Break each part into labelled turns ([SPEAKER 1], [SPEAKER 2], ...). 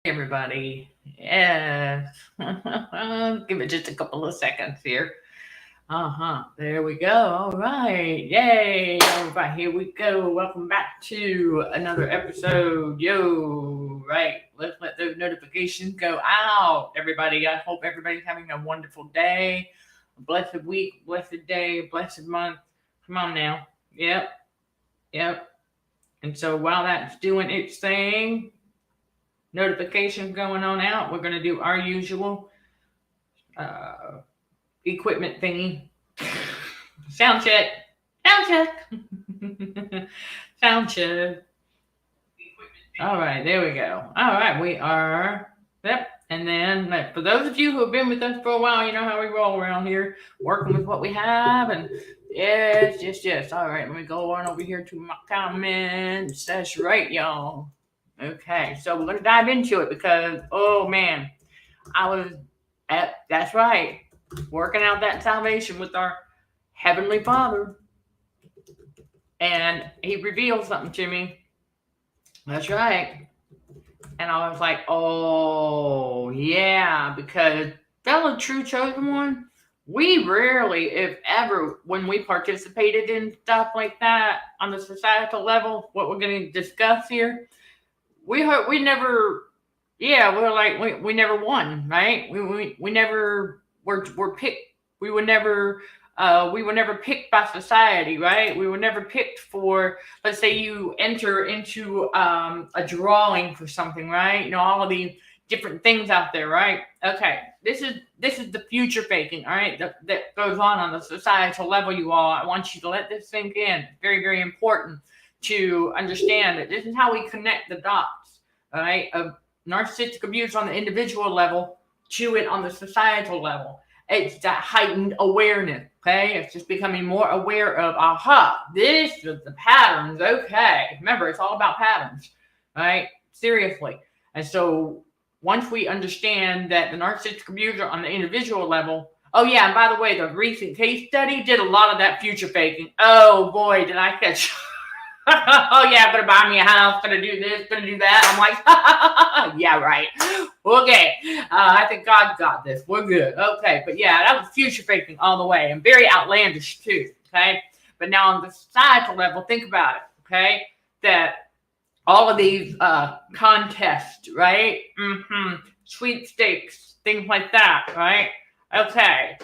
[SPEAKER 1] Everybody. Yes. Give it just a couple of seconds here. There we go. All right. Yay. All right. Here we go. Welcome back to another episode. Yo. Right. Let's let those notifications go out. Everybody. I hope everybody's having a wonderful day, a blessed week, blessed day, blessed month. Come on now. Yep. Yep. And so while that's doing its thing, notifications going on out, we're going to do our usual uh, equipment thingy. Sound check. Sound check. Sound check. All right, there we go. All right, we are. Yep. And then, for those of you who have been with us for a while, you know how we roll around here, working with what we have. And yes. All right, let me go on over here to my comments. That's right, y'all. Okay, so we're going to dive into it because, oh man, that's right, working out that salvation with our Heavenly Father. And He revealed something to me. That's right. And I was like, oh, yeah, because fellow true chosen one, we rarely, if ever, when we participated in stuff like that on the societal level, what we're going to discuss here, we never won, right? We never were picked. We were never picked by society, right? We were never picked for, let's say you enter into a drawing for something, right? You know, all of these different things out there, right? Okay, this is the future faking, all right, that goes on the societal level, you all. I want you to let this sink in. It's very, very important to understand that this is how we connect the dots, all right, of narcissistic abuse on the individual level to it on the societal level. It's that heightened awareness, okay? It's just becoming more aware of, this is the patterns, okay? Remember, it's all about patterns, right? Seriously. And so once we understand that the narcissistic abuser on the individual level, oh yeah, and by the way, the recent case study did a lot of that future faking. Oh boy, did I catch... oh yeah, gonna buy me a house, gonna do this, gonna do that. I'm like, yeah, right. Okay. I think God got this. We're good. Okay, but yeah, that was future faking all the way and very outlandish too. Okay. But now on the societal level, think about it, okay? That all of these contests, right? Sweepstakes, things like that, right? Okay.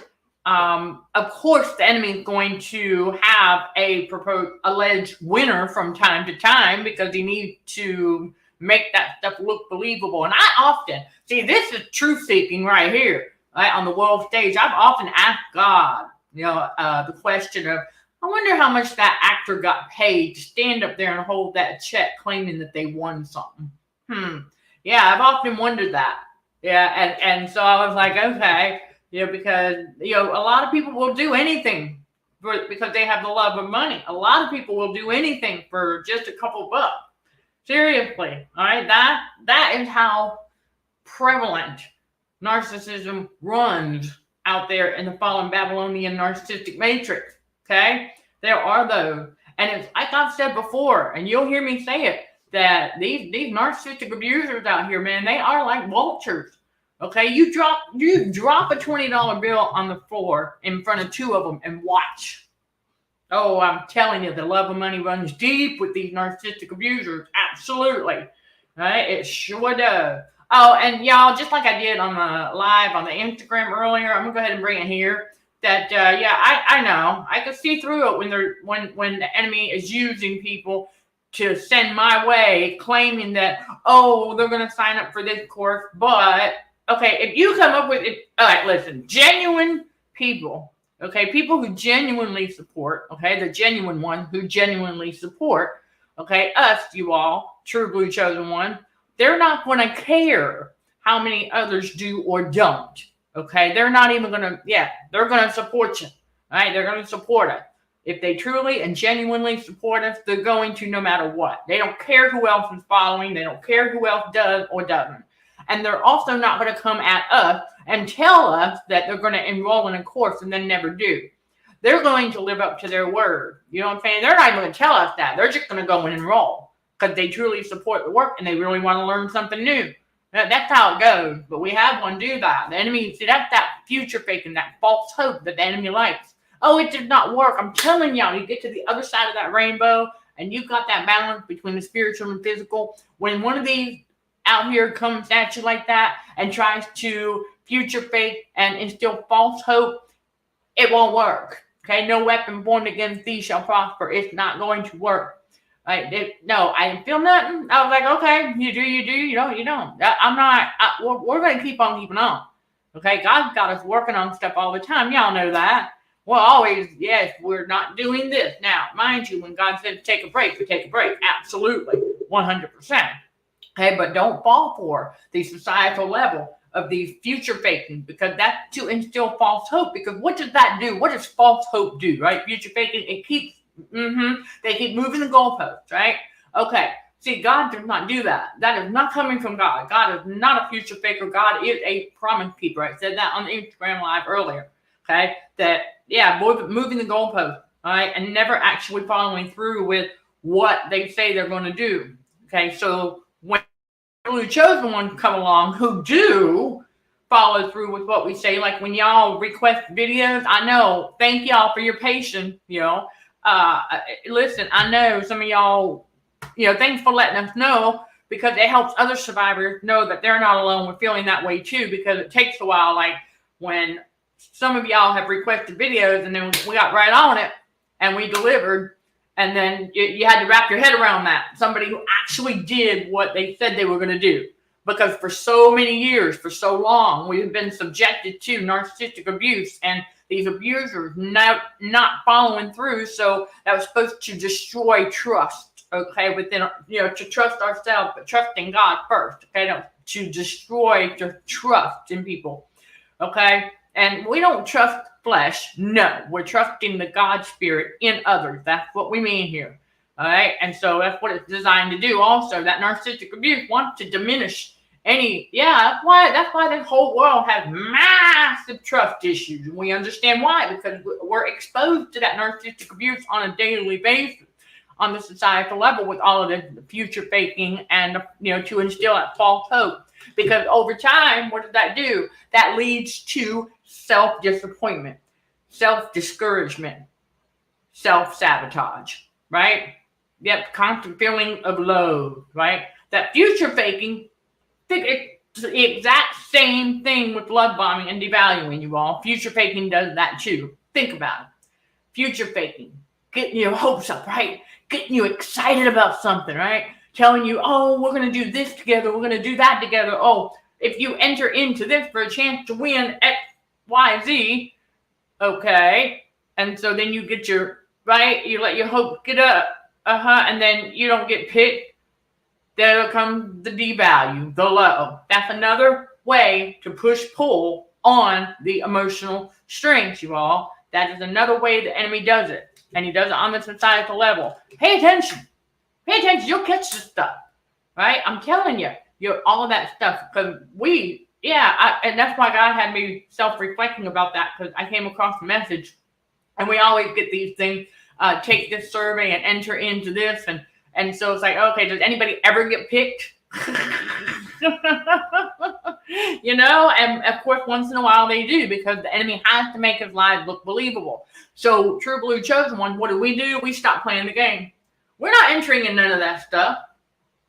[SPEAKER 1] Of course, the enemy is going to have a proposed alleged winner from time to time because he needs to make that stuff look believable. And I often see, this is truth seeking right here, right, on the world stage. I've often asked God, the question of, I wonder how much that actor got paid to stand up there and hold that check claiming that they won something. Yeah, I've often wondered that. Yeah, and so I was like, okay. Because, a lot of people will do anything because they have the love of money. A lot of people will do anything for just a couple bucks. Seriously, all right? That is how prevalent narcissism runs out there in the fallen Babylonian narcissistic matrix, okay? There are those. And it's like I've said before, and you'll hear me say it, that these narcissistic abusers out here, man, they are like vultures. Okay, you drop a $20 bill on the floor in front of two of them and watch. Oh, I'm telling you, the love of money runs deep with these narcissistic abusers. Absolutely. Right? It sure does. Oh, and y'all, just like I did on the live on the Instagram earlier, I'm gonna go ahead and bring it here. That I know. I can see through it when the enemy is using people to send my way, claiming that, oh, they're gonna sign up for this course, but okay, if you come up with it, all right, listen, genuine people, okay, people who genuinely support, okay, the genuine one who genuinely support, okay, us, you all, true blue chosen one, they're not going to care how many others do or don't, okay? They're not even going to, they're going to support you, all right? They're going to support us. If they truly and genuinely support us, they're going to no matter what. They don't care who else is following. They don't care who else does or doesn't. And they're also not going to come at us and tell us that they're going to enroll in a course and then never do. They're going to live up to their word. You know what I'm saying? They're not even going to tell us that. They're just going to go and enroll because they truly support the work and they really want to learn something new. That's how it goes. But we have one do that. The enemy, see, that's that future faking, that false hope that the enemy likes. Oh, it did not work. I'm telling y'all, you get to the other side of that rainbow and you've got that balance between the spiritual and physical. When one of these out here comes at you like that and tries to future fake and instill false hope, it won't work. Okay, no weapon formed against thee shall prosper. It's not going to work. Right? No, I didn't feel nothing. I was like, okay, you do, you don't, you don't. I'm not. We're going to keep on keeping on. Okay, God's got us working on stuff all the time. Y'all know that. Well, always, yes, we're not doing this. Now, mind you, when God said take a break, we take a break. Absolutely, 100%. Okay, but don't fall for the societal level of these future faking, because that's to instill false hope. Because what does that do? What does false hope do, right? Future faking, it keeps, they keep moving the goalposts, right? Okay, see, God does not do that. That is not coming from God. God is not a future faker. God is a promise keeper. I said that on the Instagram live earlier, okay? That, yeah, moving the goalposts, all right? And never actually following through with what they say they're going to do, okay? So when the chosen ones come along who do follow through with what we say, like when y'all request videos, I know, thank y'all for your patience, listen, I know some of y'all, thanks for letting us know, because it helps other survivors know that they're not alone with feeling that way too, because it takes a while. Like when some of y'all have requested videos and then we got right on it and we delivered, and then you had to wrap your head around that. Somebody who actually did what they said they were going to do. Because for so many years, for so long, we've been subjected to narcissistic abuse and these abusers not following through. So that was supposed to destroy trust, okay, within, to trust ourselves, but trusting God first, okay, to destroy the trust in people, okay? And we don't trust flesh. No, we're trusting the God spirit in others. That's what we mean here. All right. And so that's what it's designed to do. Also, that narcissistic abuse wants to diminish that's why this whole world has massive trust issues. And we understand why, because we're exposed to that narcissistic abuse on a daily basis on the societal level with all of the future faking and, to instill that false hope. Because over time, what does that do? That leads to self-disappointment, self-discouragement, self-sabotage, right? Yep, constant feeling of low, right? That future faking, it's the exact same thing with love bombing and devaluing, you all. Future faking does that too. Think about it. Future faking, getting your hopes up, right? Getting you excited about something, right? Telling you, oh, we're going to do this together. We're going to do that together. Oh, if you enter into this for a chance to win X, Y, Z, okay. And so then you get you let your hope get up. And then you don't get picked. There comes the devalue, the low. That's another way to push-pull on the emotional strings, you all. That is another way the enemy does it. And he does it on the societal level. Pay attention. Pay attention. You'll catch this stuff. Right? I'm telling you. All of that stuff. Because and that's why God had me self-reflecting about that, because I came across a message. And we always get these things. Take this survey and enter into this. And so it's like, okay, does anybody ever get picked? And of course, once in a while they do, because the enemy has to make his lies look believable. So True Blue Chosen One, what do? We stop playing the game. We're not entering in none of that stuff.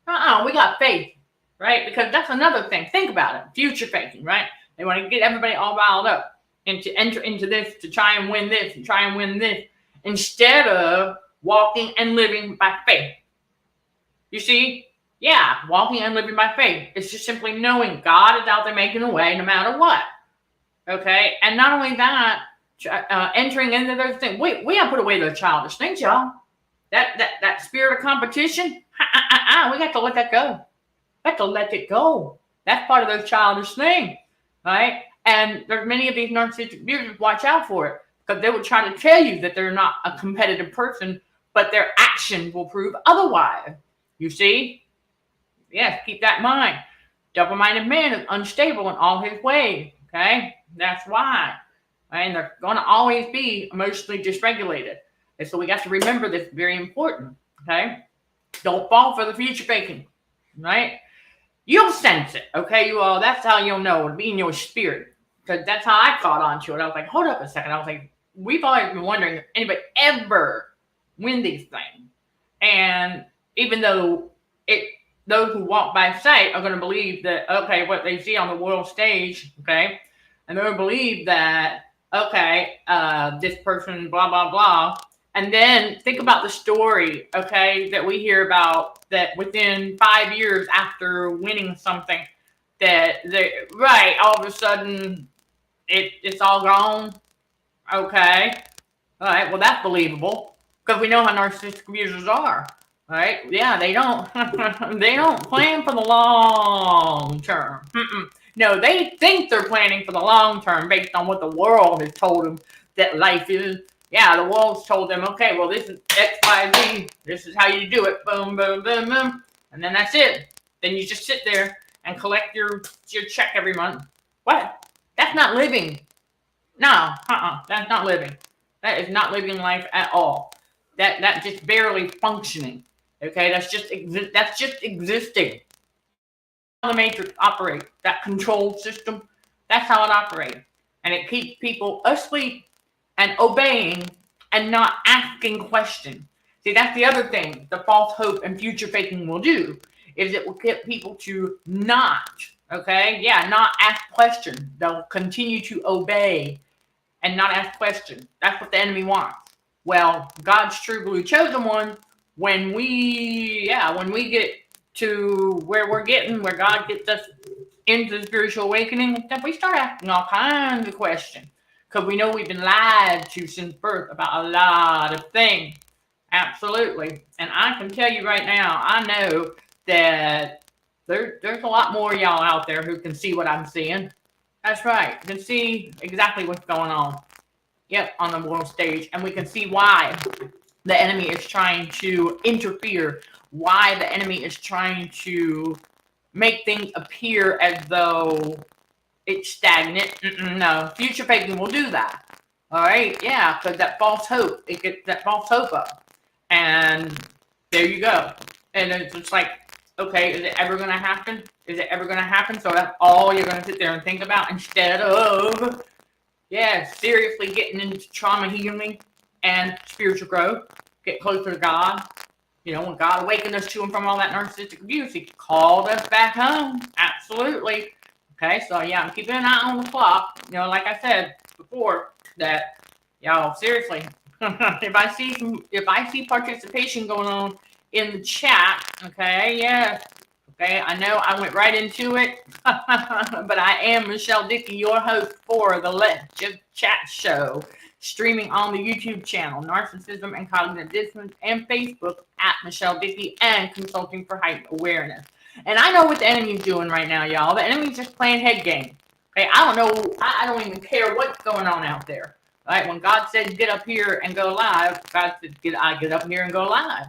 [SPEAKER 1] We got faith, right? Because that's another thing. Think about it. Future faking, right? They want to get everybody all riled up and to enter into this, to try and win this, and try and win this, instead of walking and living by faith. You see? Yeah, walking and living by faith. It's just simply knowing God is out there making a way no matter what. Okay? And not only that, entering into those things. We have to put away those childish things, y'all. That spirit of competition, we got to let that go. We have to let it go. That's part of those childish things. Right? And there's many of these narcissistic abusers, watch out for it. Because they will try to tell you that they're not a competitive person, but their action will prove otherwise. You see? Yes, keep that in mind. Double-minded man is unstable in all his ways. Okay? That's why. And they're going to always be emotionally dysregulated. And so we got to remember this, very important. Okay? Don't fall for the future faking. Right? You'll sense it, okay, you all. That's how you'll know. It'll be in your spirit. Because that's how I caught on to it. I was like, hold up a second. I was like, we've always been wondering if anybody ever win these things. And even though those who walk by sight are going to believe that, okay, what they see on the world stage, okay, and they're going to believe that, okay, this person, blah, blah, blah. And then think about the story, okay, that we hear about that within 5 years after winning something, that right, all of a sudden it's all gone. Okay. All right. Well, that's believable because we know how narcissistic abusers are. Right? Yeah, they don't. They don't plan for the long term. No, they think they're planning for the long term based on what the world has told them that life is. Yeah, the world's told them, okay, well, this is X, Y, Z. This is how you do it. Boom, boom, boom, boom. And then that's it. Then you just sit there and collect your check every month. What? That's not living. No, that's not living. That is not living life at all. That's just barely functioning. Okay, that's just existing. How the matrix operates, that control system, that's how it operates. And it keeps people asleep and obeying and not asking questions. See, that's the other thing the false hope and future faking will do, is it will get people to not, okay? Yeah, not ask questions. They'll continue to obey and not ask questions. That's what the enemy wants. Well, God's true blue chosen one, when we get to where we're getting, where God gets us into the spiritual awakening, then we start asking all kinds of questions. Because we know we've been lied to since birth about a lot of things. Absolutely. And I can tell you right now, I know that there's a lot more y'all out there who can see what I'm seeing. That's right. You can see exactly what's going on. Yep, on the world stage. And we can see why the enemy is trying to interfere. Why the enemy is trying to make things appear as though it's stagnant. No, future faking will do that. All right, yeah, because that false hope, it gets that false hope up. And there you go. And it's just like, okay, is it ever going to happen? Is it ever going to happen? So that's all you're going to sit there and think about instead of, yeah, seriously getting into trauma healing and spiritual growth. Get closer to God. You know, when God awakened us to him from all that narcissistic abuse, he called us back home. Absolutely. Okay, so yeah, I'm keeping an eye on the clock. You know, like I said before, that y'all seriously, if I see participation going on in the chat, okay, yeah, okay, I know I went right into it, but I am Michelle Dickey, your host for the Let's Just Chat show, streaming on the YouTube channel, Narcissism and Cognitive Dissonance, and Facebook at Michelle Dickey, and Consulting for Heightened Awareness. And I know what the enemy's doing right now, y'all. The enemy's just playing head game. Okay, I don't know. I don't even care what's going on out there. Right? When God said get up here and go live, God said I get up here and go live.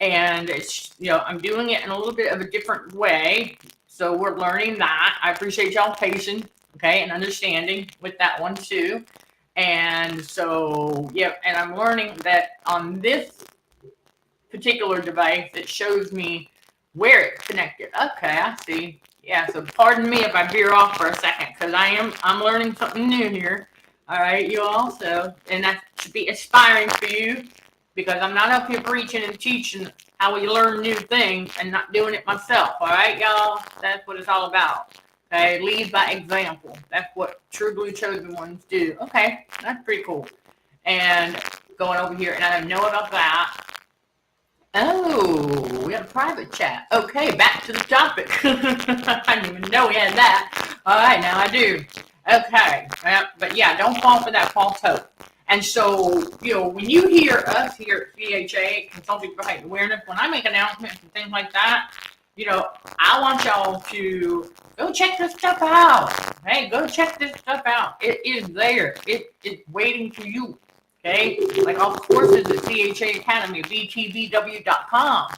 [SPEAKER 1] And it's, you know, I'm doing it in a little bit of a different way. So we're learning that. I appreciate y'all patience, okay, and understanding with that one too. And so, yeah, and I'm learning that on this particular device, it shows me where it's connected. Okay, I see. Yeah, so pardon me if I veer off for a second, because I'm learning something new here. All right, you also, and that should be inspiring for you, because I'm not up here preaching and teaching how we learn new things and not doing it myself. All right, y'all, that's what it's all about. Okay, lead by example. That's what true blue chosen ones do. Okay, that's pretty cool. And going over here, and I know about that. Oh, we have a private chat. Okay, back to the topic. I didn't even know we had that. All right, now I do. Okay, but yeah, don't fall for that false hope. And so, you know, when you hear us here at CDHA, Consulting for Heightened Awareness, when I make announcements and things like that, you know, I want y'all to go check this stuff out. Hey, go check this stuff out. It is there. It is waiting for you. Okay, like all the courses at CHA Academy, btvw.com.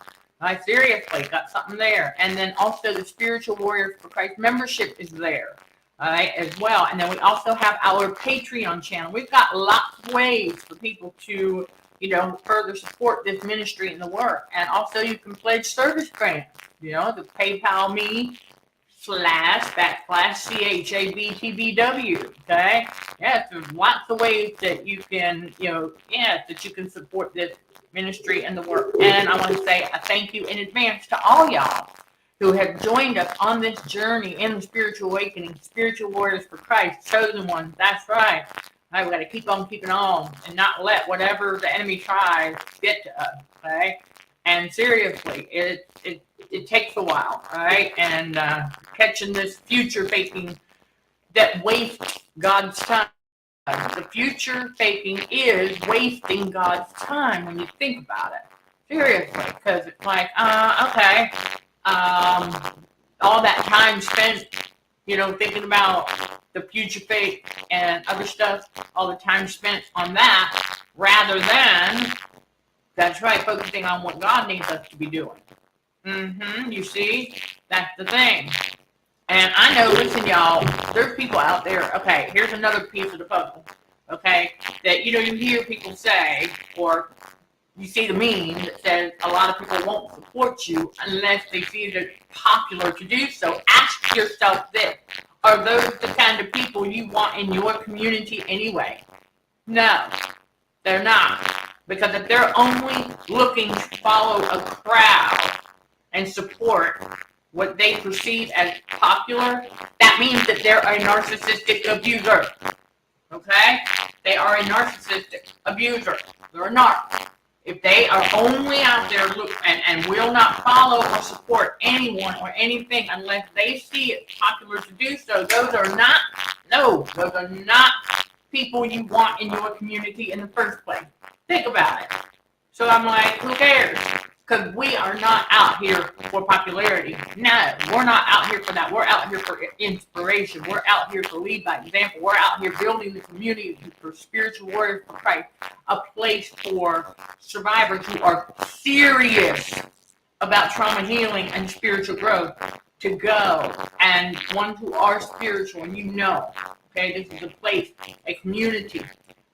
[SPEAKER 1] I seriously got something there. And then also the Spiritual Warriors for Christ membership is there, all right, as well. And then we also have our Patreon channel. We've got lots of ways for people to, you know, further support this ministry and the work. And also you can pledge service grants. you know, the PayPal me //CHABTBW. Okay. Yes, there's lots of ways that you can, you know, yes, that you can support this ministry and the work. And I want to say a thank you in advance to all y'all who have joined us on this journey in the spiritual awakening, spiritual warriors for Christ, chosen ones. That's right. All right, we got to keep on keeping on and not let whatever the enemy tries get to us. Okay. And seriously, it takes a while, right? And catching this future faking that wastes God's time. The future faking is wasting God's time when you think about it. Seriously, because it's like, okay, all that time spent, you know, thinking about the future fake and other stuff, all the time spent on that, rather than, that's right, focusing on what God needs us to be doing. You see, that's the thing. And I know, listen, y'all, there's people out there, okay, here's another piece of the puzzle, okay, that, you know, you hear people say, or you see the meme that says a lot of people won't support you unless they see it popular to do so. Ask yourself this, are those the kind of people you want in your community anyway? No, they're not. Because if they're only looking to follow a crowd and support what they perceive as popular, that means that they're a narcissistic abuser. Okay? They are a narcissistic abuser. They're not. If they are only out there and will not follow or support anyone or anything unless they see it popular to do so, those are not people you want in your community in the first place. Think about it. So I'm like, who cares? Because we are not out here for popularity. No, we're not out here for that. We're out here for inspiration. We're out here to lead by example. We're out here building the community for spiritual warriors for Christ, a place for survivors who are serious about trauma healing and spiritual growth to go, and ones who are spiritual, and you know, okay, this is a place, a community,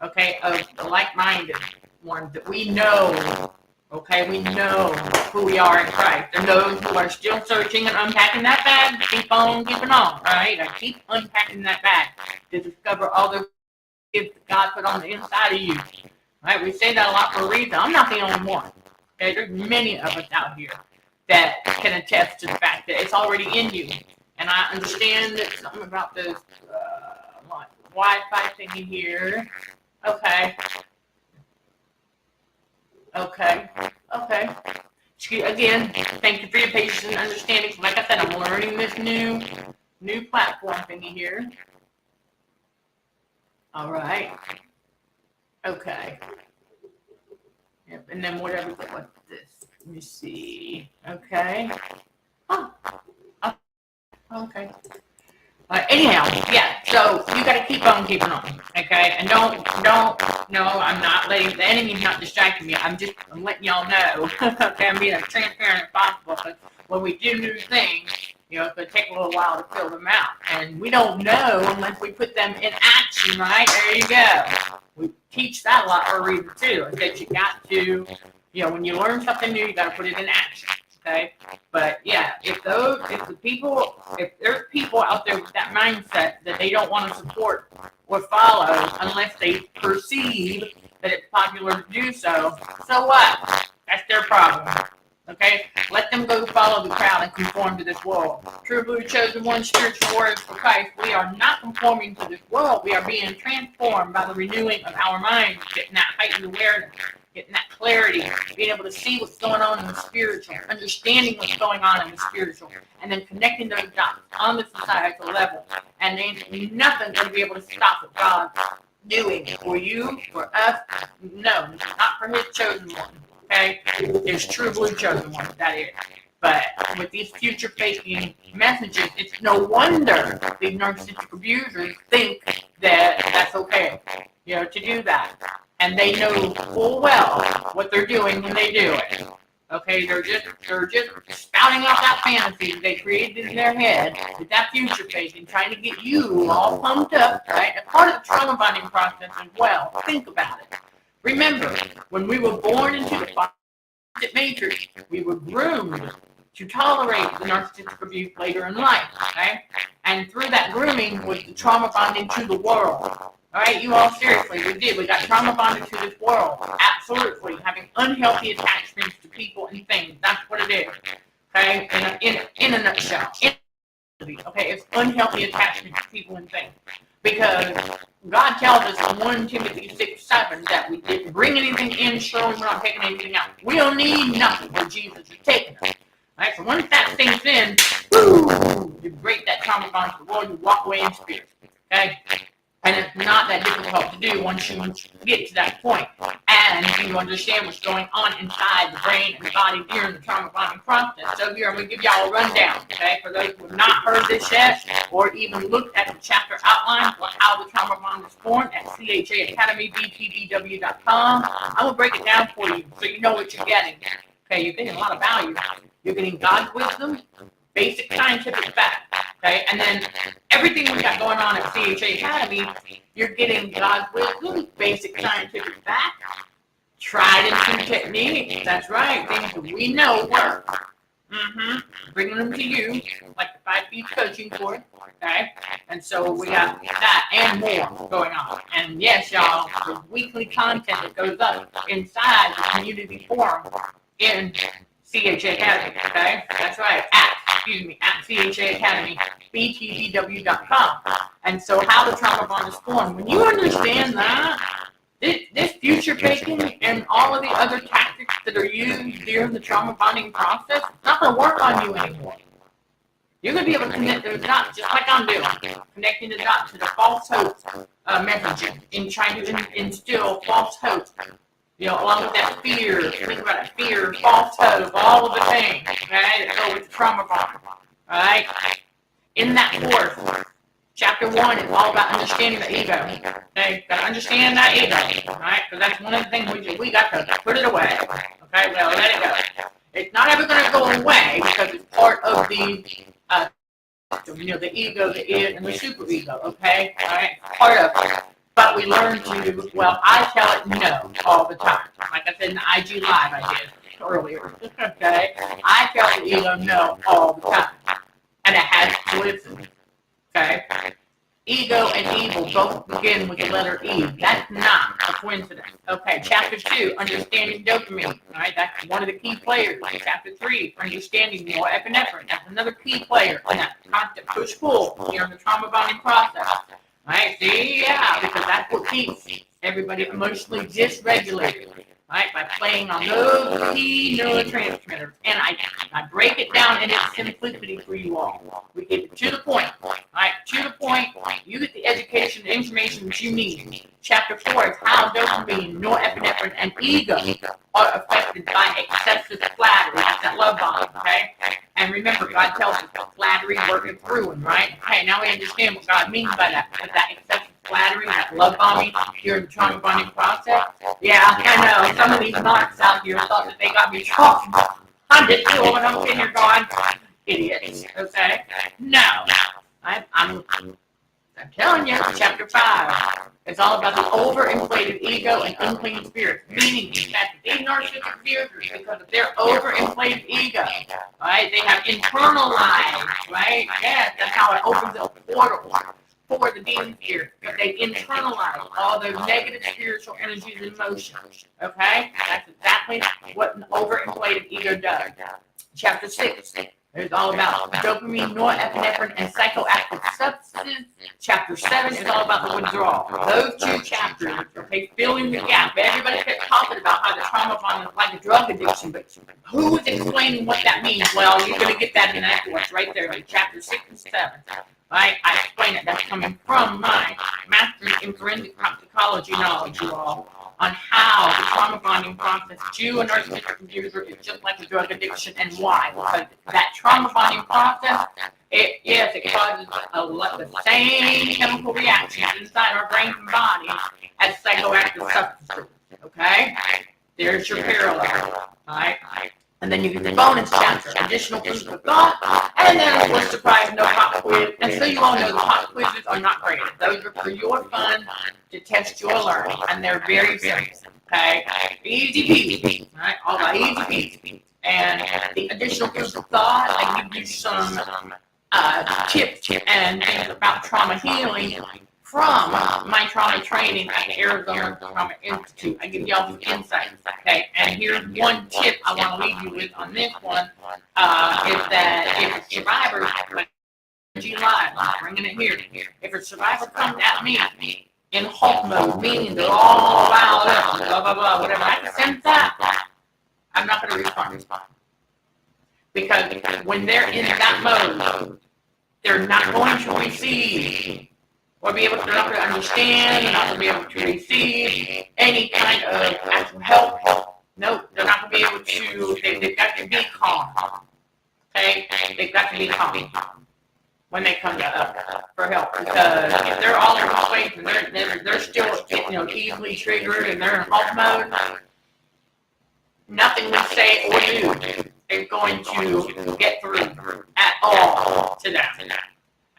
[SPEAKER 1] okay, of the like-minded ones that we know. Okay, we know who we are in Christ. And those who are still searching and unpacking that bag, keep on keeping on, right? I keep unpacking that bag to discover all the gifts that God put on the inside of you. Right? We say that a lot for a reason. I'm not the only one. Okay, there's many of us out here that can attest to the fact that it's already in you. And I understand that something about this Wi-Fi thingy here. Okay. Again, thank you for your patience and understanding. Like I said, I'm learning this new platform thingy here. All right. Okay. Yep. And then what's this? Let me see. Okay. Oh. Okay. Anyhow, yeah, so you got to keep on keeping on, okay? And don't, no, I'm not letting, the enemy's not distracting me. I'm letting y'all know, okay? I'm being as transparent as possible, because when we do new things, you know, it's going to take a little while to fill them out. And we don't know unless we put them in action, right? There you go. We teach that a lot for a reason, too. I said you got to, you know, when you learn something new, you got to put it in action. Okay, but yeah, if there's people out there with that mindset that they don't want to support or follow unless they perceive that it's popular to do so, so what? That's their problem. Okay, let them go follow the crowd and conform to this world. True blue chosen one, spiritual warriors for Christ. We are not conforming to this world. We are being transformed by the renewing of our minds, getting that heightened awareness, getting that clarity, being able to see what's going on in the spiritual, understanding what's going on in the spiritual, and then connecting those dots on the societal level. And then nothing's going to be able to stop what God's doing for you, for us. No, not for his chosen one. Okay? There's true blue chosen ones, that is. But with these future faking messages, it's no wonder these narcissistic abusers think that that's okay, you know, to do that. And they know full well what they're doing when they do it. Okay, they're just spouting out that fantasy they created in their head with that future faking, trying to get you all pumped up, right? And part of the trauma bonding process as well. Think about it. Remember, when we were born into the matrix, we were groomed to tolerate the narcissistic abuse later in life, okay? And through that grooming was the trauma bonding to the world. All right, you all, seriously, we did. We got trauma bonded to this world. Absolutely. Having unhealthy attachments to people and things. That's what it is. Okay? In a nutshell. Okay, it's unhealthy attachment to people and things. Because God tells us in 1 Timothy 6:7 that we didn't bring anything in, surely we're not taking anything out. We'll need nothing where Jesus is taking us. All right, so once that sinks in, woo, you break that trauma bond to the world, you walk away in spirit. Okay? And it's not that difficult to do once you get to that point. And you understand what's going on inside the brain and the body during the trauma bonding process. So here I'm going to give y'all a rundown, okay? For those who have not heard this yet, or even looked at the chapter outline for how the trauma bond is formed at CDHRWDRMD.com. I'm going to break it down for you so you know what you're getting. Okay, you're getting a lot of value. You're getting God's wisdom, basic scientific fact, okay? And then everything we got going on at CHA Academy, you're getting God's wisdom, basic scientific fact, tried and true techniques. That's right, things that we know work. Bringing them to you, like the 5 P's coaching course, okay? And so we got that and more going on. And yes, y'all, there's weekly content that goes up inside the community forum in CHA Academy, okay? That's right, at CHA Academy, BTDW.com. And so how the trauma bond is formed. When you understand that, this future faking and all of the other tactics that are used during the trauma bonding process, it's not going to work on you anymore. You're going to be able to connect those dots just like I'm doing, connecting the dots to the false hope messaging and trying to instill false hope. You know, along with that fear, think about it, fear, false hope, all of the things, okay, that go with the trauma bond, all right? In that course, chapter 1 is all about understanding the ego, okay? Got to understand that ego, all right? Because that's one of the things we got to put it away, okay? Well, let it go. It's not ever going to go away because it's part of the, the ego, the id, and the superego, okay? All right? Part of it. But we learn to, well, I tell it no all the time. Like I said in the IG Live I did earlier, okay? I tell the ego no all the time. And it has to listen, okay? Ego and evil both begin with the letter E. That's not a coincidence. Okay, chapter 2, understanding dopamine. All right, that's one of the key players. Chapter 3, understanding norepinephrine. That's another key player in that constant push-pull during the trauma bonding process. All right, see, yeah, because that's what keeps everybody emotionally dysregulated, right, by playing on those key neurotransmitters. And I break it down in its simplicity for you all. We get it to the point, right, to the point. You get the education, the information that you need. Chapter 4 is how dopamine, norepinephrine, and ego are affected by excessive flattery. That's that love bomb, okay? And remember, God tells us that flattery worketh ruin, right? Okay, now we understand what God means by that. Because that excessive flattery, that love bombing during the trauma bonding process. Yeah, I know. Some of these narcs out here thought that they got me talking. I'm just cool, and I'm sitting here going, idiots, okay? No. I'm telling you, chapter 5 is all about the overinflated ego and unclean spirits, meaning that these narcissistic abusers, because of their overinflated ego, right, they have internalized, right, yes, that's how it opens up portals for the demon spirits. They internalize all those negative spiritual energies and emotions, okay? That's exactly what an overinflated ego does. Chapter 6 is all about dopamine, norepinephrine, and psychoactive substances. Chapter 7 is all about the withdrawal. Those 2 chapters, okay, filling the gap. Everybody kept talking about how the trauma bond is like a drug addiction, but who is explaining what that means? Well, you're going to get that in that course right there, like chapter 6 and 7. Right? I explain it. That's coming from my master's in forensic toxicology knowledge, you all, on how the trauma bonding process to a narcissistic abuser is just like a drug addiction, and why. Because that trauma bonding process, it causes the same chemical reactions inside our brain and body as psychoactive substances. Okay? There's your parallel. Alright? And then you get the bonus chapter, additional food for thought, and then, of course, surprise, no pop quiz. And so you all know the pop quizzes are not graded. Those are for your fun, to test your learning, and they're very simple, okay? Easy peasy, all right? All about easy peasy. And the additional food of thought, I give you some tips and things about trauma healing from my trauma training at the Arizona Trauma Institute. I give y'all some insights, okay? And here's one tip I want to leave you with on this one, is that if a survivor, like July, I'm bringing it here, if a survivor comes at me in Hulk mode, meaning they're all wild up, blah, blah, blah, whatever, I can sense that, I'm not going to respond. Because when they're in that mode, they're not going to receive or be able to, they're not going to understand, they're not going to be able to receive any kind of actual help. Nope, they're not going to be able to, they've got to be calm. Okay? They've got to be calm when they come to us for help. Because if they're all in the space and they're still, easily triggered and they're in Hulk mode, nothing we say or do is going to get through at all to them.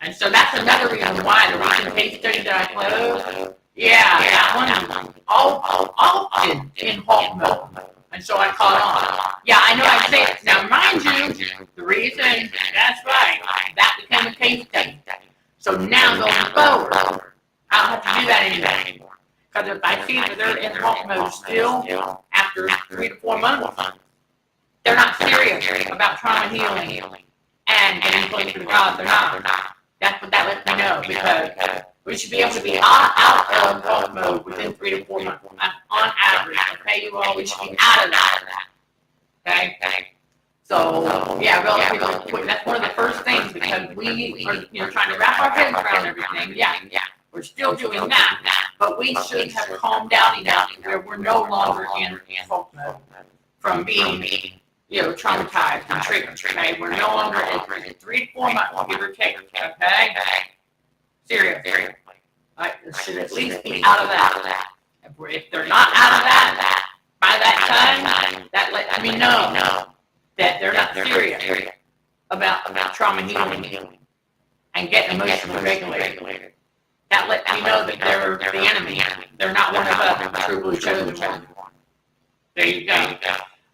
[SPEAKER 1] And so that's another reason why the recent case study that I closed, that one often in Hulk mode. And so I caught on. Yeah, I know I say it. Now, mind you, the reason, that's right, that became a case study. So now going forward, I don't have to do that anymore. Because if I see that they're in Hulk mode still, after 3 to 4 months, they're not serious about trauma healing and getting closer to God. They're not. That's what that lets me know, because we should be able to be out of Hulk mode within 3 to 4 months on average. Okay, you all, we should be out of that. Okay? So, yeah, really quick. That's one of the first things, because we are trying to wrap our heads around everything. Yeah, we're still doing that, but we should have calmed down enough where we're no longer in Hulk mode from being traumatized and triggered. Okay, we're no longer in 3 to 4 months, give or take. Okay, seriously, should at least be out of that. If they're not out of that by that time, that lets me know that they're not serious about trauma healing and getting emotionally regulated. That lets me know that they're the enemy. They're not one of us, the true blue chosen one. There you go.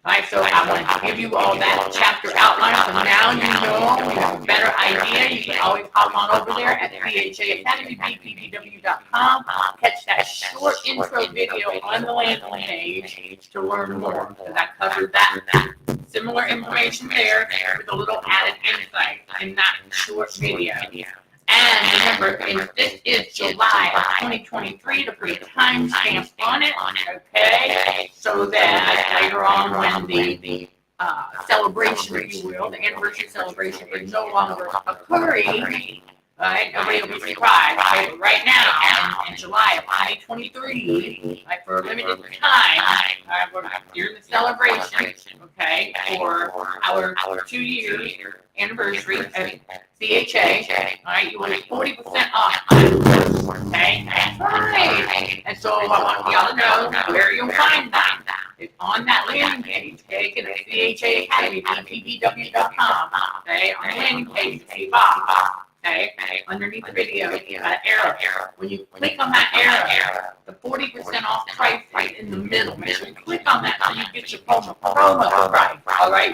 [SPEAKER 1] Alright, so I wanted to give you all that chapter outline, so now you have a better idea. You can always hop on over there at CDHRWDRMD.com, catch that short intro video on the landing page to learn more, because I covered that similar information there with a little added insight in that short video. And remember, this is July of 2023 to put a timestamp on it, okay? So that later on when the celebration, if you will, the anniversary celebration is no longer occurring, right? Nobody will be surprised. Okay, but right now, in July of 2023, for a limited time, we're during the celebration, okay, for our 2-year anniversary of CHA, all right, you will get 40% off, okay? That's right. And so I want y'all to know where you'll find that. It's on that landing page, okay? Get it at CDHRWDRMD.com, okay? On the landing page, it's a box. Okay, underneath the video, that arrow. When you click on that arrow, the 40% off price is in the middle. Make sure you click on that so you get your promo price. All right,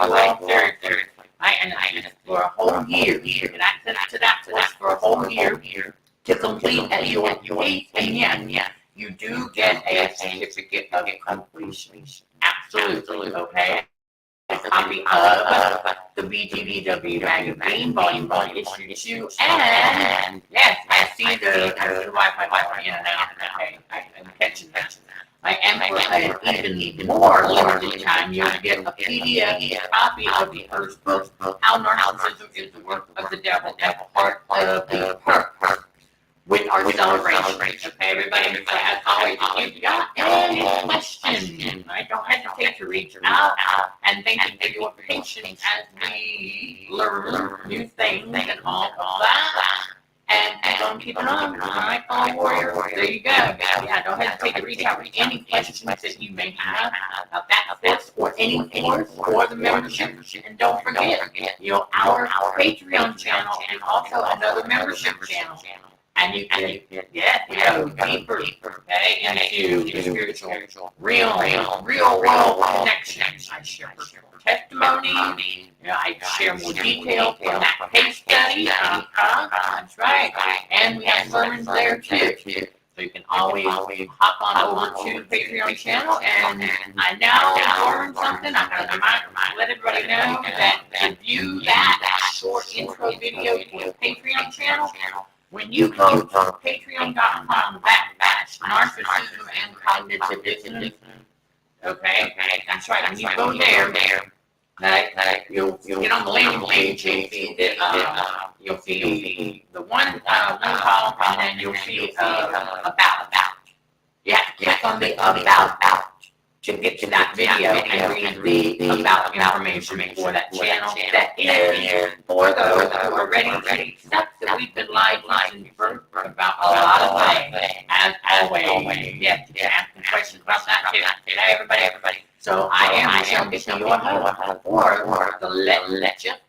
[SPEAKER 1] seriously. And it's for a whole year. You get access to that course for a whole year to complete at your pace. And yes, you do get a certificate of completion. Absolutely, okay? A copy of the BTBW magazine, volume 1, issue 2, and yes, I see the Wi-Fi in and out. Okay, I'm catching that. And for an even more limited time, you'll get a PDF copy of the first book, How Narcissism is the Work of the Devil, as part of the perk with our celebration. Okay, everybody, so as always, if you've got any questions, don't hesitate to reach out, and thank you for your patience as we learn new things and all of that. And keep it on, all right, all warriors. There you go. Yeah, don't hesitate to reach out with any questions that you may have about that this or any course or the membership. And don't forget, our Patreon channel and also another membership channel and you can go deeper, okay, into the spiritual, real world connections. I share personal testimony. I share more detail from that case study. That's right. And we have sermons there too. So you can always hop on over to the Patreon channel. And I now learned something. I'm going to let everybody know that to view that short intro video for the Patreon channel, when you go to patreon.com/narcissism and cognitive dissonance, okay, that's right. When you go there, you'll get on the landing page. You'll see the one column, and then you'll see about. You have to click on the about to get to that video and read the about information for that channel. That is for those who are ready to accept that we've been lied about a lot of things. As always, yes, you can ask some questions about that too. Hey, everybody. So I am Michelle, your host for the Let's Chat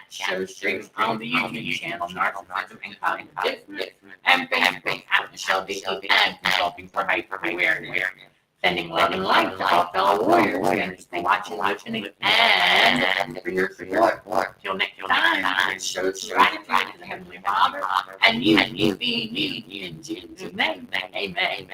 [SPEAKER 1] show streams on the YouTube channel, Narcissism and Cognitive Dissonance, and Facebook at Michelle D. and Consulting for Hyper-Awareness. Sending love and light to all fellow warriors. Thanks for watching, listening, and for your support. Till next time, show gratitude to the Heavenly Father, and you be me in Jesus' name. Amen.